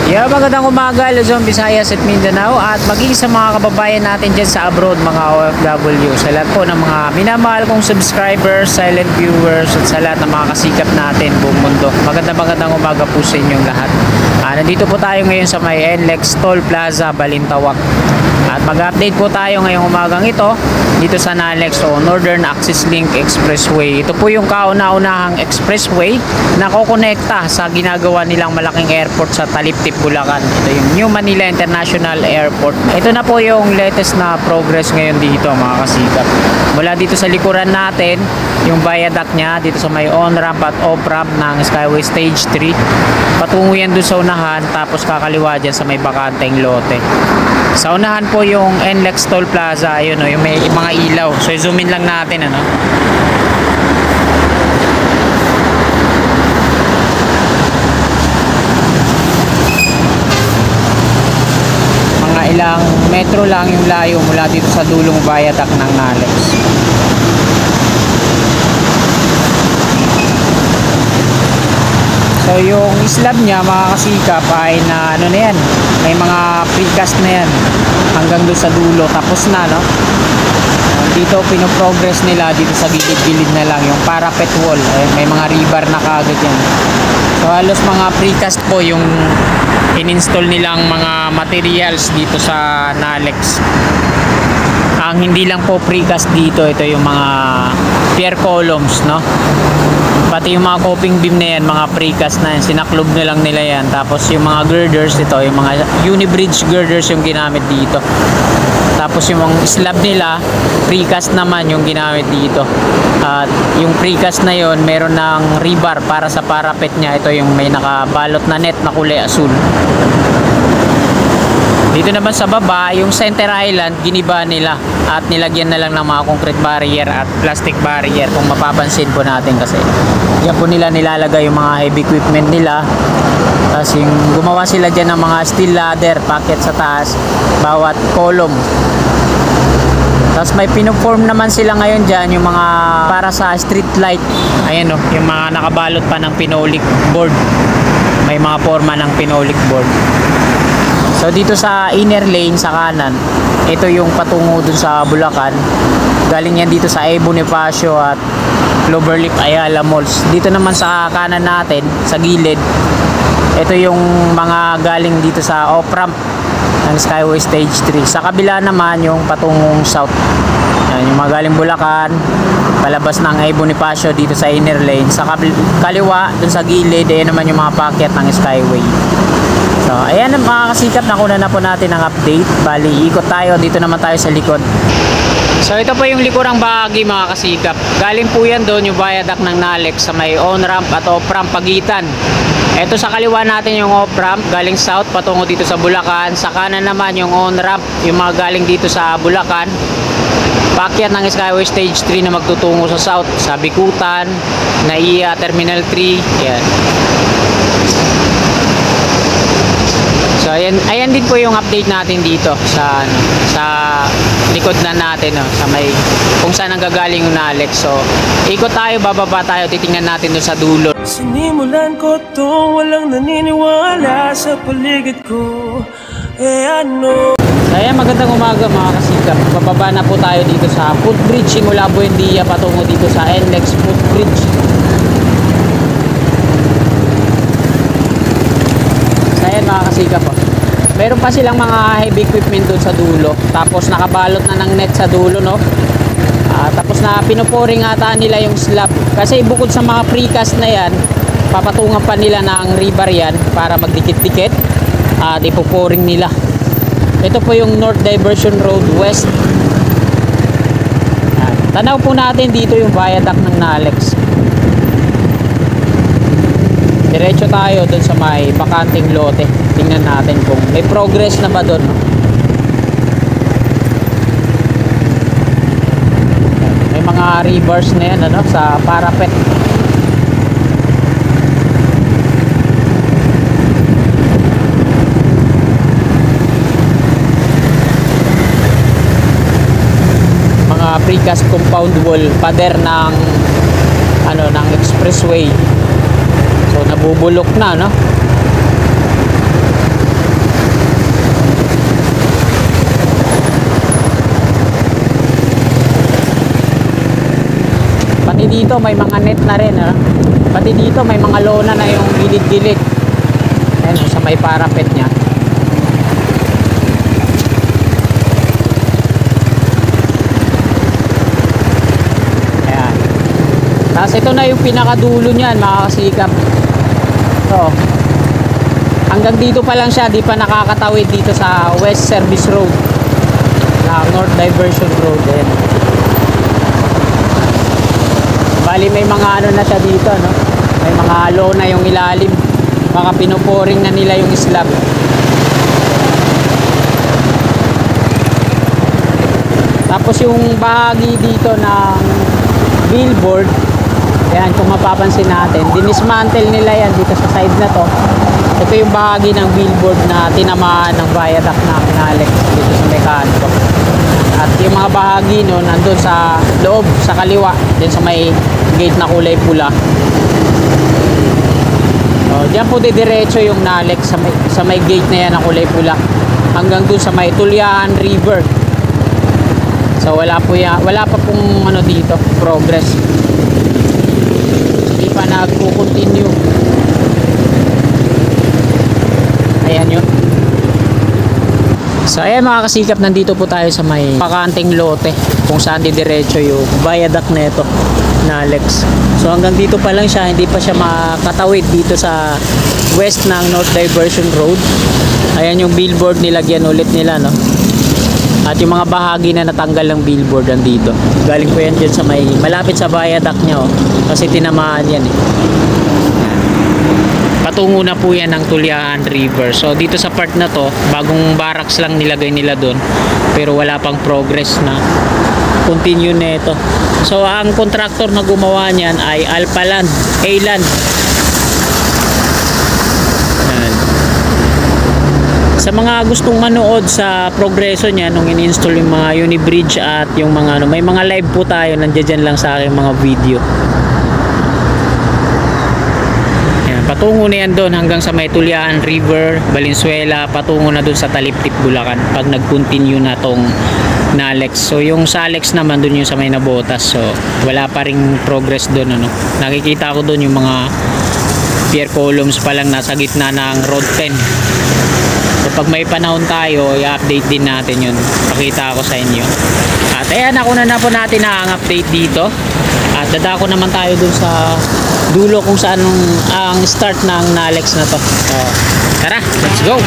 Magandang umaga Luzon, Visayas at Mindanao at maging sa mga kababayan natin dyan sa abroad, mga OFW, sa lahat po ng mga minamahal kong subscribers, silent viewers at sa lahat ng mga kasikap natin buong mundo. Magandang umaga po sa inyong lahat. Nandito po tayo ngayon sa may NLEX Toll Plaza, Balintawak. At mag-update po tayo ngayong umagang ito dito sa NALEX o Northern Axis Link Expressway. Ito po yung kauna-unahang expressway na kokonekta sa ginagawa nilang malaking airport sa Taliptip, Bulacan. Ito yung New Manila International Airport. Ito na po yung latest na progress ngayon dito, mga kasikap. Mula dito sa likuran natin, yung viaduct niya dito sa may on-ramp at off-ramp ng Skyway Stage 3. Patungo yan doon sa unahan, tapos kakaliwa dyan sa may bakanteng lote. Sa unahan po yung NLEX Toll Plaza, ayun, yung may mga ilaw. So zoom in lang natin, ano. Mga ilang metro lang yung layo mula dito sa dulong viaduct ng NALEX. So yung slab niya, mga kasikap, ay na ano na yan, may mga precast na yan hanggang doon sa dulo, tapos na, no. Dito pinoprogress nila dito sa gilid-gilid na lang yung parapet wall. Ayun, may mga rebar na kaagad yan. So halos mga precast po yung in-install nilang mga materials dito sa NALEX. Ang hindi lang po precast dito, ito yung mga pier columns, no. Pati yung mga coping beam na yan, mga precast na yan, sinaklob na lang nila yan. Tapos yung mga girders, ito yung mga unibridge girders yung ginamit dito. Tapos yung mga slab nila, precast naman yung ginamit dito. At yung precast na yon, meron ng rebar para sa parapet niya. Ito yung may nakabalot na net na kulay asul. Dito naman sa baba, yung center island, giniba nila at nilagyan na lang ng mga concrete barrier at plastic barrier, kung mapapansin po natin, kasi yan po nila nilalagay yung mga heavy equipment nila. Tapos yung gumawa sila dyan ng mga steel ladder, packet sa taas, bawat column. Tapos may pinoform naman sila ngayon dyan, yung mga para sa street light. Ayan o, yung mga nakabalot pa ng pinolik board. May mga forma ng pinolik board. So dito sa inner lane sa kanan, ito yung patungo dun sa Bulacan. Galing yan dito sa A. Bonifacio at Cloverleaf Ayala Malls. Dito naman sa kanan natin, sa gilid, ito yung mga galing dito sa off-ramp ng Skyway Stage 3. Sa kabila naman yung patungong south. Yan, yung mga galing Bulacan, palabas ng A. Bonifacio dito sa inner lane. Sa kaliwa, dun sa gilid, ayan naman yung mga packet ng Skyway. So, ayan mga kasikap, nakuna na po natin ang update. Bali, ikot tayo. Dito naman tayo sa likod. So, ito po yung likurang bahagi, mga kasikap. Galing po yan doon yung viaduct ng NALEX sa may on-ramp at off-ramp pagitan. Ito sa kaliwa natin yung off-ramp, galing south patungo dito sa Bulacan. Sa kanan naman yung on-ramp, yung mga galing dito sa Bulacan. Paakyat ng Skyway Stage 3 na magtutungo sa south, sa Bikutan, NAIA Terminal 3. Yan. So ayan din po yung update natin dito sa likod na natin, no, sa may kung saan nanggagaling yung NALEX. So ikot tayo, bababa tayo, titingnan natin doon sa dulo. Sinimulan ko to, walang naniniwala sa paligid ko. Ano? Ayan, magandang umaga mga kasikap. Bababa na po tayo dito sa footbridge mula Buendia patungo dito sa NLEX footbridge. Ayan mga kasikap po. Meron pa silang mga heavy equipment doon sa dulo. Tapos nakabalot na ng net sa dulo, no? Tapos na pinoporing ata nila yung slab. Kasi bukod sa mga precast na yan, papatungan pa nila ng rebar yan para magdikit-dikit. At ipoporing nila. Ito po yung North Diversion Road West. Tanaw po natin dito yung viaduct ng NALEX. Diretso tayo dun sa may bakanting lote. Tingnan natin kung may progress na ba dun, no? May mga rebars na yan, ano, sa parapet. Mga precast compound wall, pader ng ano, ng expressway. So nabubulok na, no? dito may mga net na rin, ha? Pati dito may mga lona na yung gilid-gilid. Ayan, sa may parapet niya. Ayan. Tapos ito na yung pinakadulo niyan, mga kasikap. So, hanggang dito pa lang siya, di pa nakakatawid dito sa West Service Road na North Diversion Road. Ayan. Bali may mga ano na siya dito, no? May mga lona yung ilalim. Baka pinuporing na nila yung slab. Tapos yung bahagi dito ng billboard, ayan, kung mapapansin natin, dinismantle nila yan dito sa side na to. Ito yung bahagi ng billboard na tinamaan ng viaduct na Alex dito sa mekaniko. At yung mga bahagi no, nandun sa loob, sa kaliwa, din sa may gate na kulay pula. So, diyan po didiretso yung Nalex sa may gate na yan na kulay pula. Hanggang dun sa may Tulyaan River. So wala pa pong ano dito, progress. Hindi pa nagko-continue. Ayan yun. So ayan mga kasikap, nandito po tayo sa may pakanting lote kung saan didiretso yung viaduct na ito na Alex. So hanggang dito pa lang siya, hindi pa siya makatawid dito sa west ng North Diversion Road. Ayan yung billboard, nilagyan ulit nila, no? At yung mga bahagi na natanggal ng billboard nandito. Galing po yan dyan sa may malapit sa viaduct niya, oh. Kasi tinamaan yan, eh. Patungo na po yan ng Tulyaan River. So dito sa part na to, bagong barracks lang nilagay nila doon, pero wala pang progress na continue nito. So ang contractor na gumawa niyan ay Alpaland, A-Land. Sa mga gustong manood sa progreso niya nung in-install yung mga Unibridge at yung mga ano, may mga live po tayo, nandiyan lang sa aking mga video. Patungo na yan doon hanggang sa may Tulyaan River, Valenzuela, patungo na doon sa Taliptip, Bulacan pag nag-continue na tong Nalex. So yung sa Alex naman doon yung sa may Nabotas. So wala pa ring progress doon, ano. Nakikita ko doon yung mga pier columns pa lang nasa gitna ng Road 10. So pag may panahon tayo, i-update din natin yun. Pakita ko sa inyo. At ayan, ako na po natin na ang update dito. At dadako naman tayo dun sa dulo kung saan ang start ng Nalex na to. So, tara, let's go!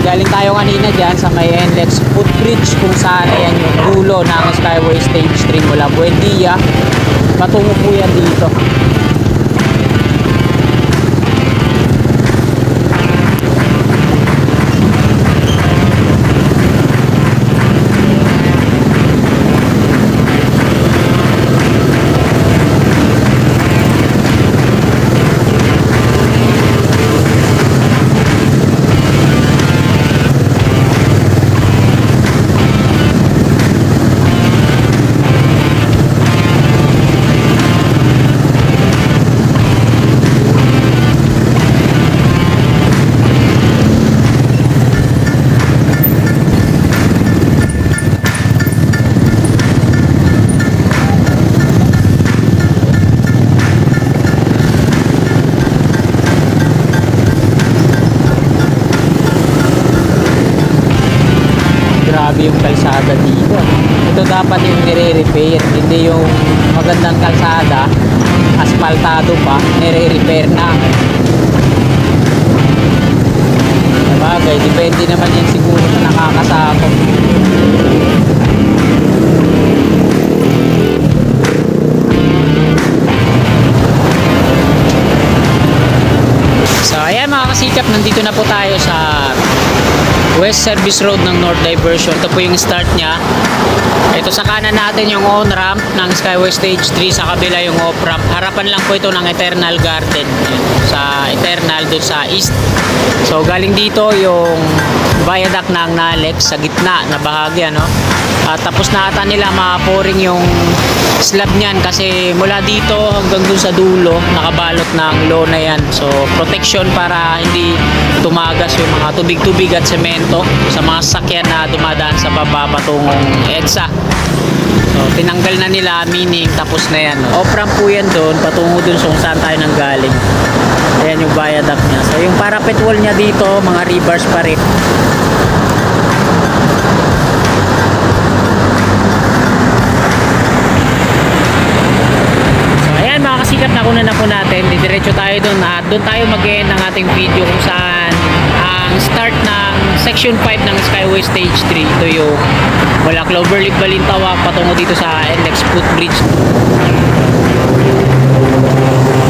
Galing tayo kanina dyan sa may NLEX footbridge kung saan ayan yung dulo ng Skyway Stage 3 mula Buendia. Patungo po yan dito. yung kalsada dito. Ito dapat yung nire-repair, hindi yung magandang kalsada, asfaltado pa, nire-repair na. Sabagay, depende naman yan siguro sa nakakasakop. So ayan mga kasikap, nandito na po tayo sa West Service Road ng North Diversion. Ito po yung start nya. Ito sa kanan natin yung on-ramp ng Skyway Stage 3, sa kabila yung off-ramp. Harapan lang po ito ng Eternal Garden. Sa Eternal doon sa east. So galing dito yung viaduct ng Nalex sa gitna na bahagi, ano? At tapos na ata nila ma-pouring yung slab niyan kasi mula dito hanggang dun sa dulo nakabalot ng lona yan. So protection para hindi tumagas yung mga tubig-tubig at semento sa mga sasakyan na dumadaan sa baba patungong EDSA. So tinanggal na nila, meaning tapos na yan. Off-ramp po yan doon patungo dun kung saan tayo nanggaling. Ayan yung viaduct niya. So yung parapet wall niya dito, mga rebars pa rin. Sikat na kuna na po natin, didiretso tayo doon at doon tayo mag-end ng ating video kung saan ang start ng section 5 ng Skyway Stage 3. Ito yung mula Cloverleaf Balintawak patungo dito sa NLEX Footbridge.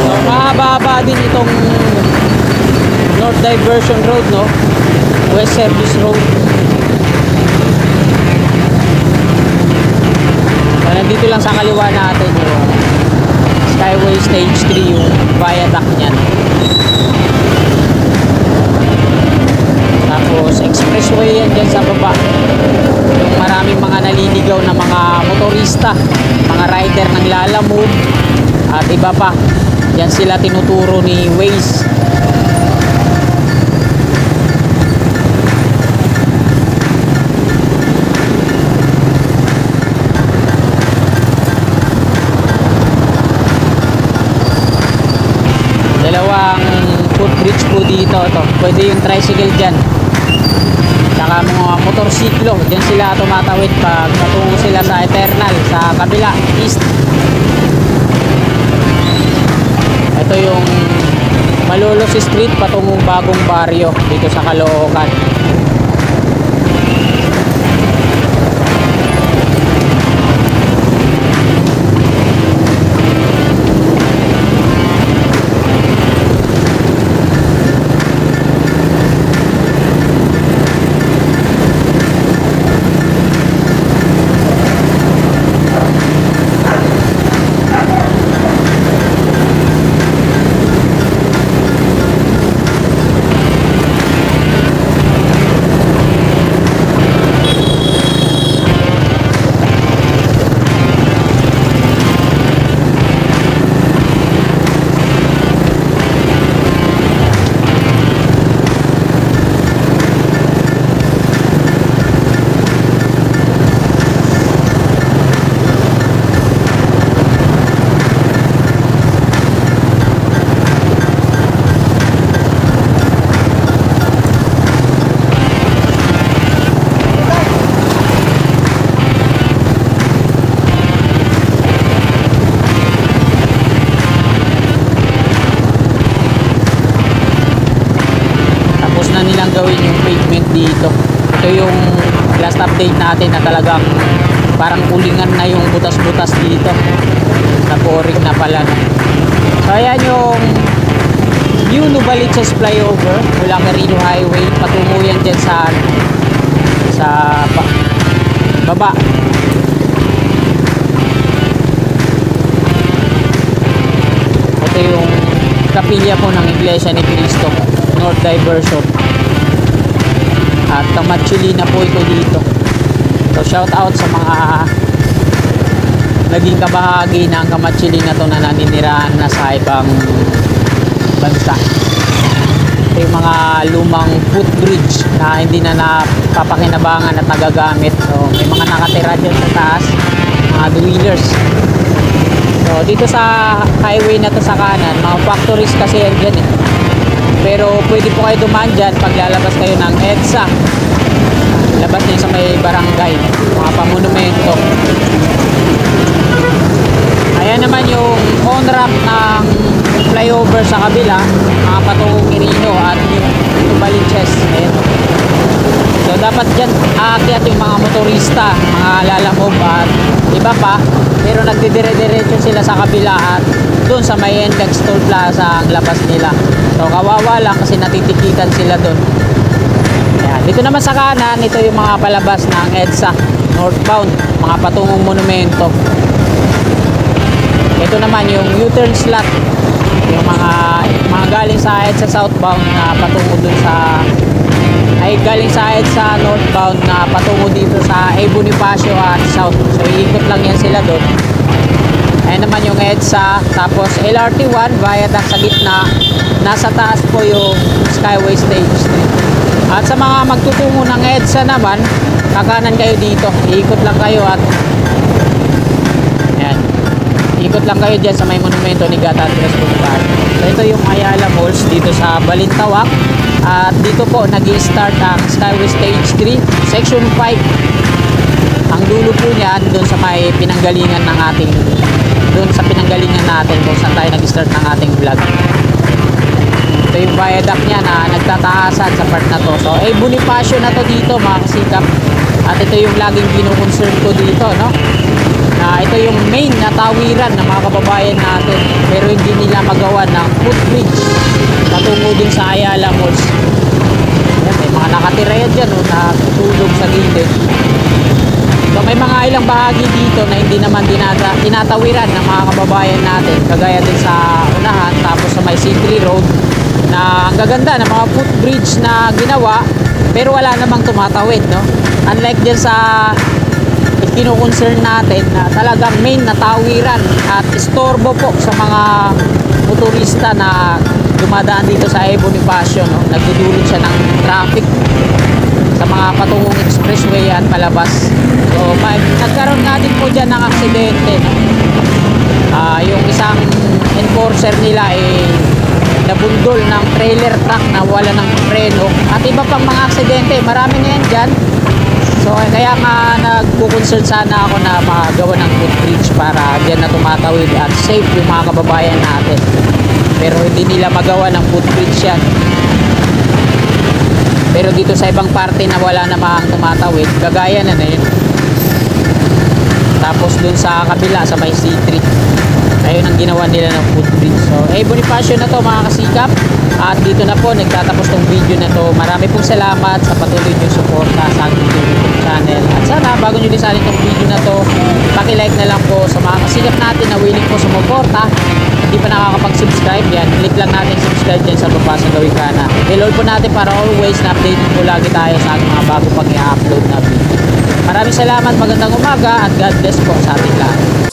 So mahaba-haba din itong North Diversion Road, no? West Service Road. So nandito lang sa kaliwa natin yung Skyway Stage 3, yung viaduct niyan. Tapos expressway yan dyan sa baba. Yung maraming mga naliligaw na mga motorista, mga rider ng Lalamove at iba pa. Yan sila tinuturo ni Waze. Dalawang footbridge po dito. Pwede yung tricycle dyan, saka mga motorsiklo dyan sila tumatawid pag patungo sila sa Eternal sa kabila east. Ito yung Malolos Street patungong Bagong Baryo dito sa Caloocan. Gawin yung pavement dito. Ito yung last update natin na talagang parang kulingan na yung butas-butas dito, na pouring na pala. So ayan yung New Novaliches flyover mula Merino Highway patungo yan dyan sa baba. Ito yung kapilya po ng Iglesia ni Cristo, North Diversion. At Kamatsili na po ito dito. So shout out sa mga naging kabahagi ng Kamatsili na to na naninirahan na sa ibang bansa. Ito yung mga lumang footbridge na hindi na napapakinabangan at nagagamit. So may mga nakatira dyan sa taas, mga dwellers. So dito sa highway na to sa kanan, mga factories kasi yan dyan eh. Pero pwede po kayo dumaan dyan pag lalabas kayo ng EDSA. labas din sa may barangay, mga pamonumento. Ayan naman yung on-ramp ng flyover sa kabila, mga patungong Quirino at yung Tubalinches. Ayan. So dapat dyan aakyat yung mga motorista, mga lalamove at iba pa, pero nagdidire-diretso sila sa kabila at doon sa may Index Toll Plaza ang labas nila. So kawawa lang kasi natitikitan sila doon. Ayan. Dito naman sa kanan, ito yung mga palabas ng EDSA northbound, mga patungong monumento. Ito naman yung U-turn slot, yung mga galing sa EDSA southbound na patungo dun sa galing sa EDSA northbound na patungo dito sa A. Bonifacio at south. So iikot lang yan sila doon. Ayan naman yung EDSA, tapos LRT1 viaduct sa gitna, nasa taas po yung Skyway Stage 3. At sa mga magtutungo ng EDSA naman, kakanan kayo dito, iikot lang kayo at ayan, ikot lang kayo dyan sa may monumento ni Gata Andres Bonifacio. So ito yung Ayala Malls dito sa Balintawak. At dito po nag-i-start ang Skyway Stage 3 Section 5. Ang dulo po niyan doon sa may pinanggalingan ng ating, doon sa pinanggalingan natin kung saan tayo nag-start ng ating vlog. Ito yung viaduct niya na nagtataasan sa part na to. So Bonifacio na to dito mga kasikap. At ito yung laging kinukoncern ko dito, no? Ito yung main na tawiran ng mga kababayan natin, pero hindi nila magawa ng footbridge patungo din sa Ayala Malls. Ayan, may mga nakatira yan dyan, na tutulog sa gilid. So may mga ilang bahagi dito na hindi naman tinatawiran ng mga kababayan natin, kagaya din sa unahan, tapos sa may C3 Road na ang gaganda ng mga footbridge na ginawa, pero wala namang tumatawid, no? Unlike dyan sa kino-concern natin na talagang main na tawiran at istorbo po sa mga motorista na dumadaan dito sa A. Bonifacio, no? Nagdudulot siya ng traffic sa mga patungong expressway at palabas. So nagkaroon nga din po dyan ng aksidente, no? Yung isang enforcer nila nabundol ng trailer truck na wala ng preno at iba pang mga aksidente, marami na yan dyan. So kaya nga nagko-concern sana ako na magawa ng footbridge para diyan na tumatawid at safe yung mga kababayan natin. Pero hindi nila magawa ng footbridge yan. Pero dito sa ibang parte na wala namang tumatawid, kagaya na yun. Tapos dun sa kabila sa may C3, ayun ang ginawa nila ng footbridge. So Bonifacio na to mga kasikap. At dito na po nagtatapos tong video na to. Marami pong salamat sa patuloy niyong suporta sa ating YouTube channel. At sana bago nyo din tong video na to, paki-like na lang po sa mga kasikap natin na willing po sumuporta. Hindi pa nakakapag-subscribe, yan, click lang natin subscribe dyan sa baba sa gawing kanan. Bell po natin para always na updated po lagi tayo sa ating mga bago pang i-upload na video. Maraming salamat, magandang umaga at God bless po sa ating lahat.